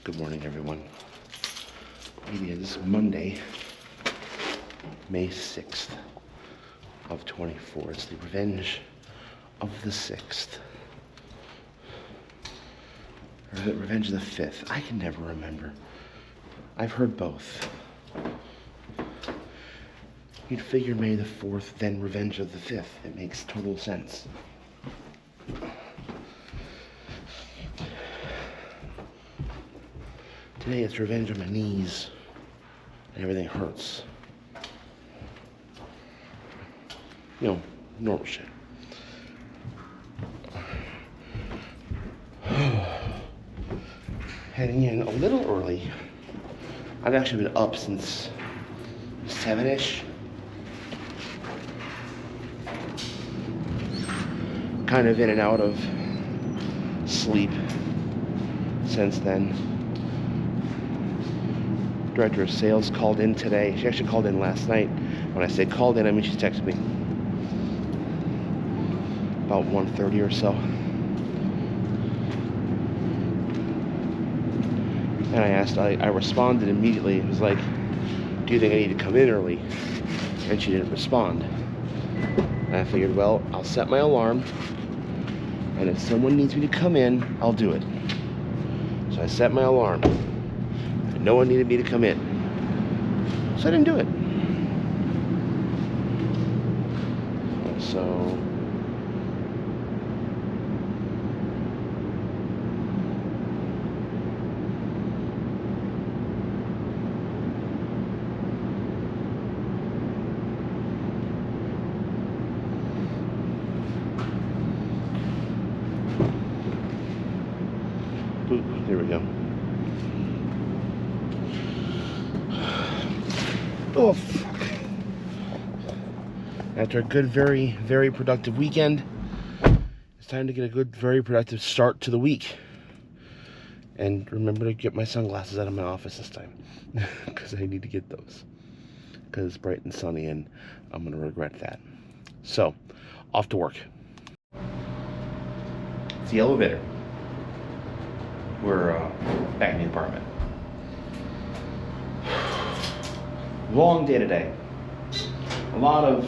Good morning, everyone. It is Monday, May 6th of 24. It's the Revenge of the 6th. Or is it Revenge of the 5th? I can never remember. I've heard both. You'd figure May the 4th, then Revenge of the 5th. It makes total sense. Today it's revenge on my knees, and everything hurts. You know, normal shit. Heading in a little early. I've actually been up since 7-ish. Kind of in and out of sleep since then. Director of sales called in today. She actually called in last night. When I say called in, I mean she texted me about 1:30 or so. And I asked, I responded immediately. It was like, do you think I need to come in early? And she didn't respond. And I figured, well, I'll set my alarm, and if someone needs me to come in, I'll do it. So I set my alarm. No one needed me to come in, so I didn't do it. So there we go. Oh, fuck. After a good, very, very productive weekend, it's time to get a good, very productive start to the week. And remember to get my sunglasses out of my office this time, because I need to get those. Because it's bright and sunny, and I'm going to regret that. So, off to work. It's the elevator. We're back in the apartment. Long day today. A lot of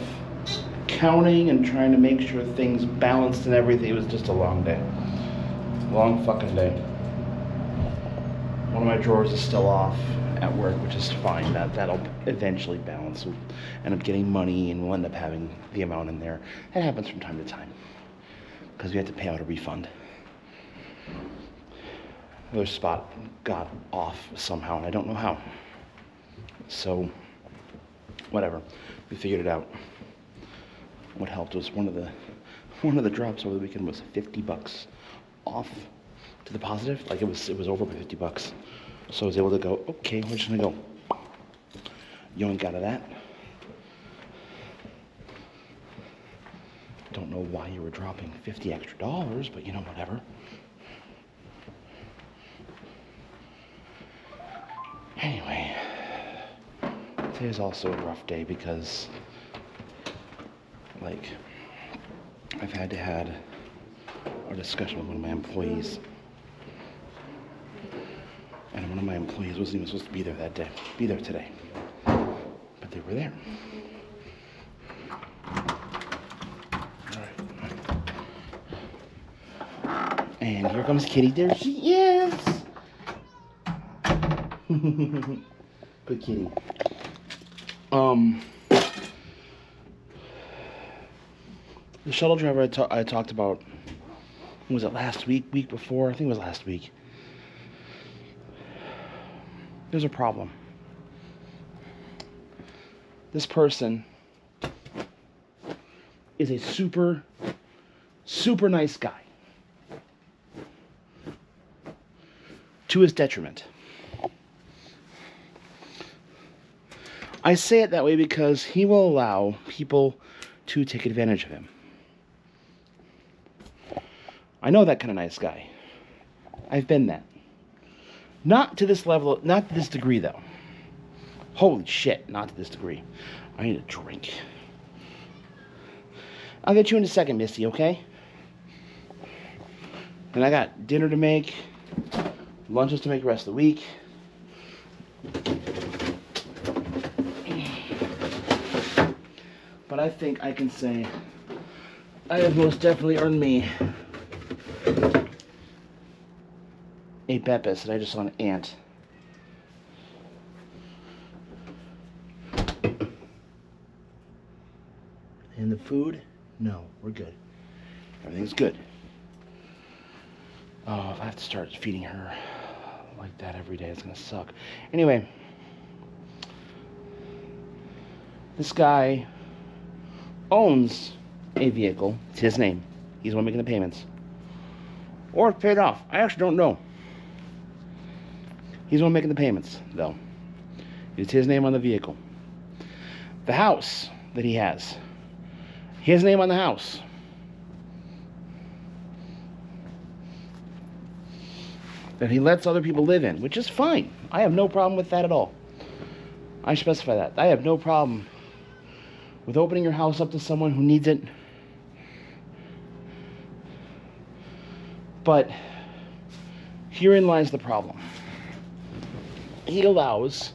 counting and trying to make sure things balanced and everything. It was just a long day. Long fucking day. One of my drawers is still off at work, which is fine. That'll eventually balance. We'll end up getting money and we'll end up having the amount in there. That happens from time to time, because we have to pay out a refund. Another spot got off somehow, and I don't know how. So, whatever. We figured it out. What helped was one of the drops over the weekend was $50 off to the positive. Like it was over by $50. So I was able to go, okay, we're just gonna go yoink out of that. Don't know why you were dropping $50 extra, but you know, whatever. Anyway, today is also a rough day because, like, I've had to have a discussion with one of my employees, and one of my employees wasn't even supposed to be there that day, today, but they were there. All right. And here comes Kitty. There she is. Good kitty. The shuttle driver I talked about, was it last week, week before? I think it was last week. There's a problem. This person is a super, super nice guy. To his detriment. I say it that way because he will allow people to take advantage of him. I know that kind of nice guy. I've been that. Not to this level, not to this degree though. Holy shit, not to this degree. I need a drink. I'll get you in a second, Missy, okay? And I got dinner to make. lunches to make the rest of the week. But I think I can say I have most definitely earned me a Pepis, and I just saw an ant. And the food? No, we're good. Everything's good. Oh, if I have to start feeding her like that every day, it's gonna suck. Anyway, this guy owns a vehicle. It's his name. He's the one making the payments. Or it's paid off. I actually don't know. He's the one making the payments, though. It's his name on the vehicle. The house that he has, his name on the house. That he lets other people live in, which is fine. I have no problem with that at all. I specify that. I have no problem with opening your house up to someone who needs it. But herein lies the problem. He allows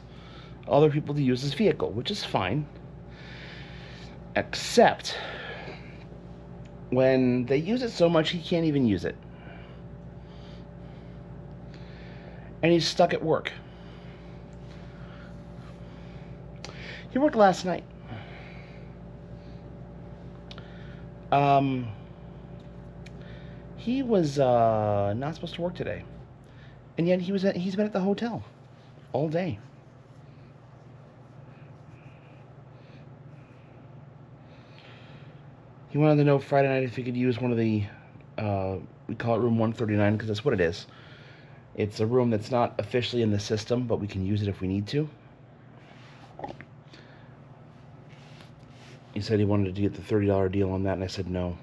other people to use his vehicle, which is fine. Except when they use it so much he can't even use it. And he's stuck at work. He worked last night. He was not supposed to work today, and yet he's been at the hotel all day. He wanted to know Friday night if he could use one of the we call it room 139 because that's what it is. It's a room that's not officially in the system, but we can use it if we need to. He said he wanted to get the $30 deal on that, and I said no.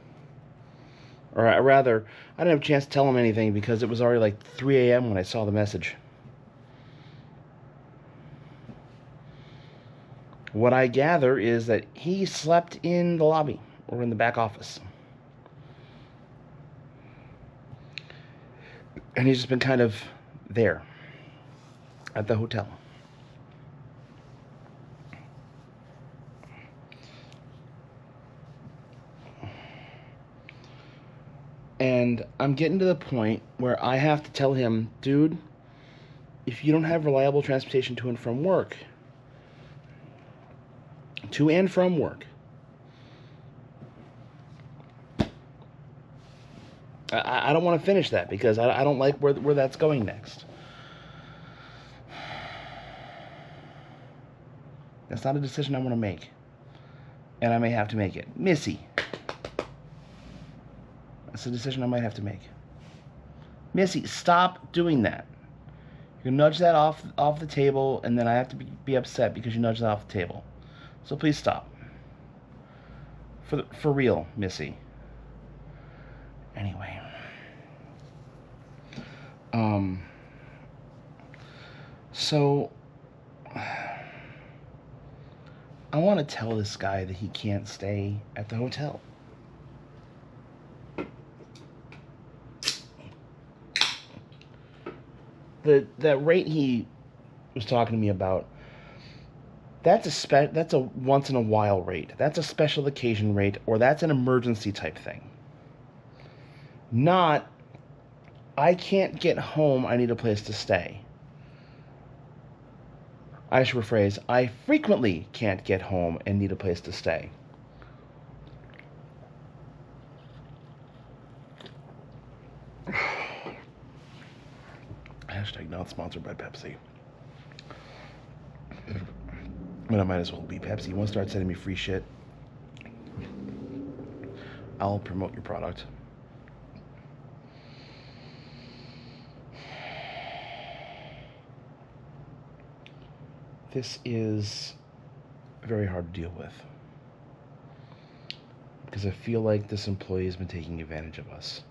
Or rather, I didn't have a chance to tell him anything because it was already like 3 a.m. when I saw the message. What I gather is that he slept in the lobby or in the back office. And he's just been kind of there at the hotel. And I'm getting to the point where I have to tell him, dude, if you don't have reliable transportation to and from work, I don't want to finish that because I don't like where that's going next. That's not a decision I want to make. And I may have to make it. Missy. That's a decision I might have to make. Missy, stop doing that. You can nudge that off the table, and then I have to be upset because you nudged that off the table. So please stop. For real, Missy. Anyway. So I want to tell this guy that he can't stay at the hotel. That rate he was talking to me about, that's a once in a while rate. That's a special occasion rate, or that's an emergency type thing. Not, I can't get home, I need a place to stay. I should rephrase, I frequently can't get home and need a place to stay. Hashtag not sponsored by Pepsi. But I might as well be Pepsi. You want to start sending me free shit? I'll promote your product. This is very hard to deal with. Because I feel like this employee has been taking advantage of us.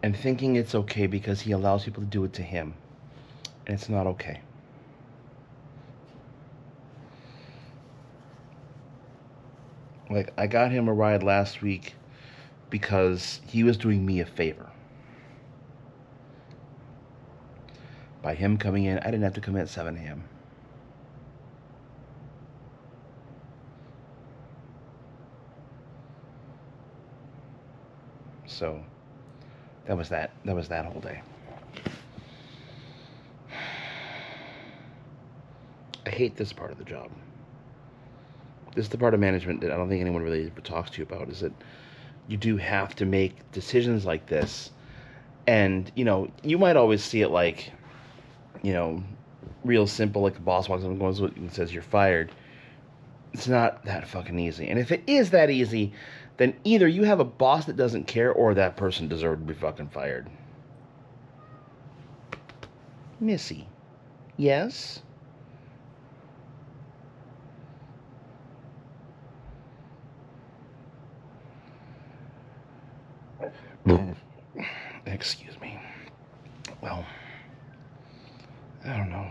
And thinking it's okay because he allows people to do it to him. And it's not okay. Like, I got him a ride last week because he was doing me a favor. By him coming in, I didn't have to come in at 7 a.m. So that was that whole day. I hate this part of the job. This is the part of management that I don't think anyone really talks to you about, is that you do have to make decisions like this. And, you might always see it like, real simple, like the boss walks up and goes and says you're fired. It's not that fucking easy. And if it is that easy, then either you have a boss that doesn't care or that person deserved to be fucking fired. Missy. Yes? Excuse me. Well, I don't know.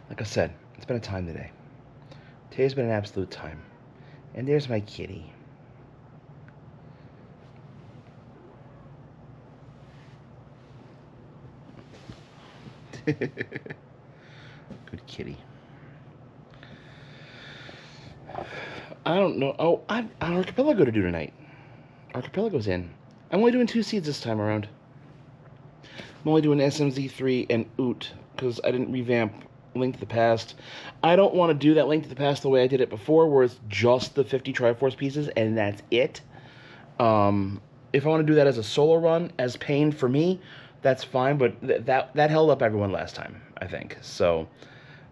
Like I said, it's been a time today. Today's been an absolute time. And there's my kitty. Good kitty. I don't know. Oh, I'm an archipelago to do tonight. Archipelago's in. I'm only doing 2 seeds this time around. I'm only doing SMZ3 and OOT because I didn't revamp Link to the Past. I don't want to do that Link to the Past the way I did it before, where it's just the 50 Triforce pieces and that's it. If I want to do that as a solo run, as pain for me, that's fine. But that held up everyone last time, I think. So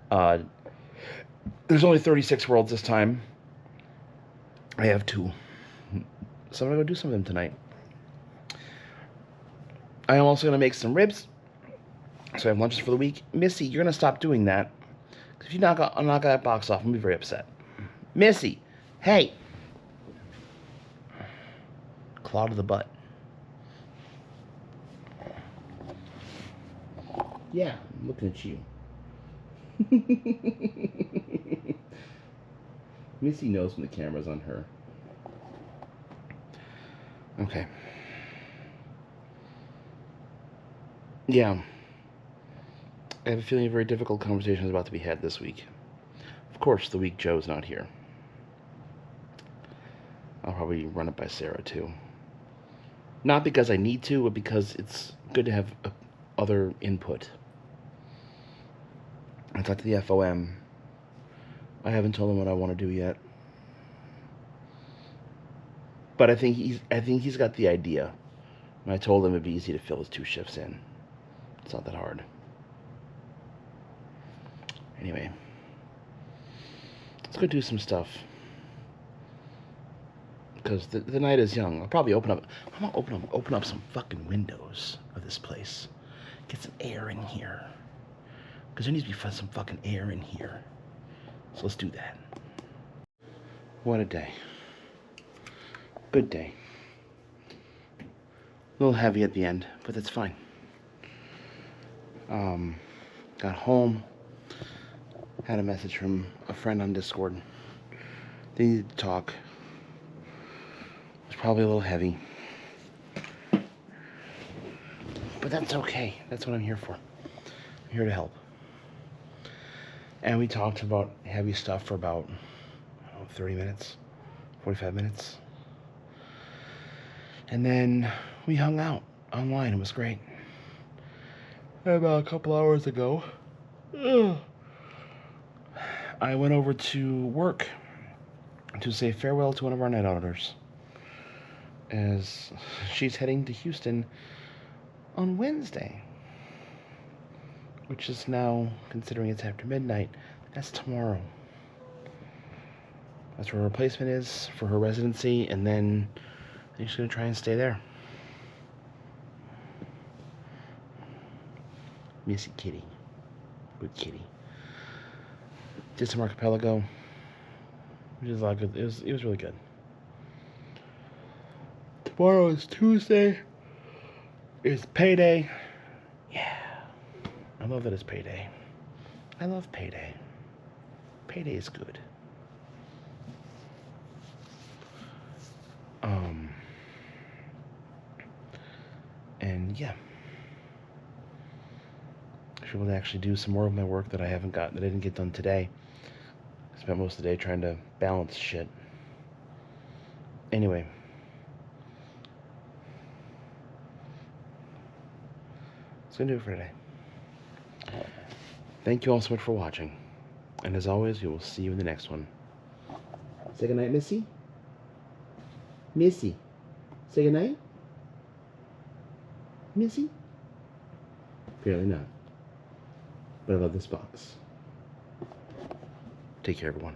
there's only 36 worlds this time. I have 2. So I'm going to go do some of them tonight. I am also going to make some ribs. So I have lunches for the week. Missy, you're going to stop doing that. Because if you knock that box off, I'm going to be very upset. Missy, hey. Claw to the butt. Yeah, I'm looking at you. Missy knows when the camera's on her. Okay. Yeah. I have a feeling a very difficult conversation is about to be had this week. Of course, the week Joe's not here. I'll probably run it by Sarah, too. Not because I need to, but because it's good to have other input. I talked to the FOM. I haven't told him what I want to do yet. But I think he's got the idea. And I told him it'd be easy to fill his 2 shifts in. It's not that hard. Anyway, let's go do some stuff. Because the night is young. I'll probably open up some fucking windows of this place. Get some air in here. Because there needs to be some fucking air in here. So let's do that. What a day. Good day. A little heavy at the end, but that's fine. Got home. Had a message from a friend on Discord. They needed to talk. It was probably a little heavy. But that's okay. That's what I'm here for. I'm here to help. And we talked about heavy stuff for about 30 minutes, 45 minutes. And then we hung out online. It was great. About a couple hours ago, I went over to work to say farewell to one of our Night Auditors, as she's heading to Houston on Wednesday, which is now, considering it's after midnight, that's tomorrow. That's where her replacement is for her residency, and then I think she's going to try and stay there. Missy kitty. Good kitty. Did some archipelago, which is a lot good. It was really good. Tomorrow is Tuesday. It's payday. Yeah. I love that it's payday. I love payday. Payday is good. And yeah. I should be able to actually do some more of my work that I didn't get done today. I spent most of the day trying to balance shit. Anyway. That's gonna do it for today. Thank you all so much for watching. And as always, we will see you in the next one. Say goodnight, Missy. Missy. Say goodnight. Missy? Apparently not. But I love this box. Take care, everyone.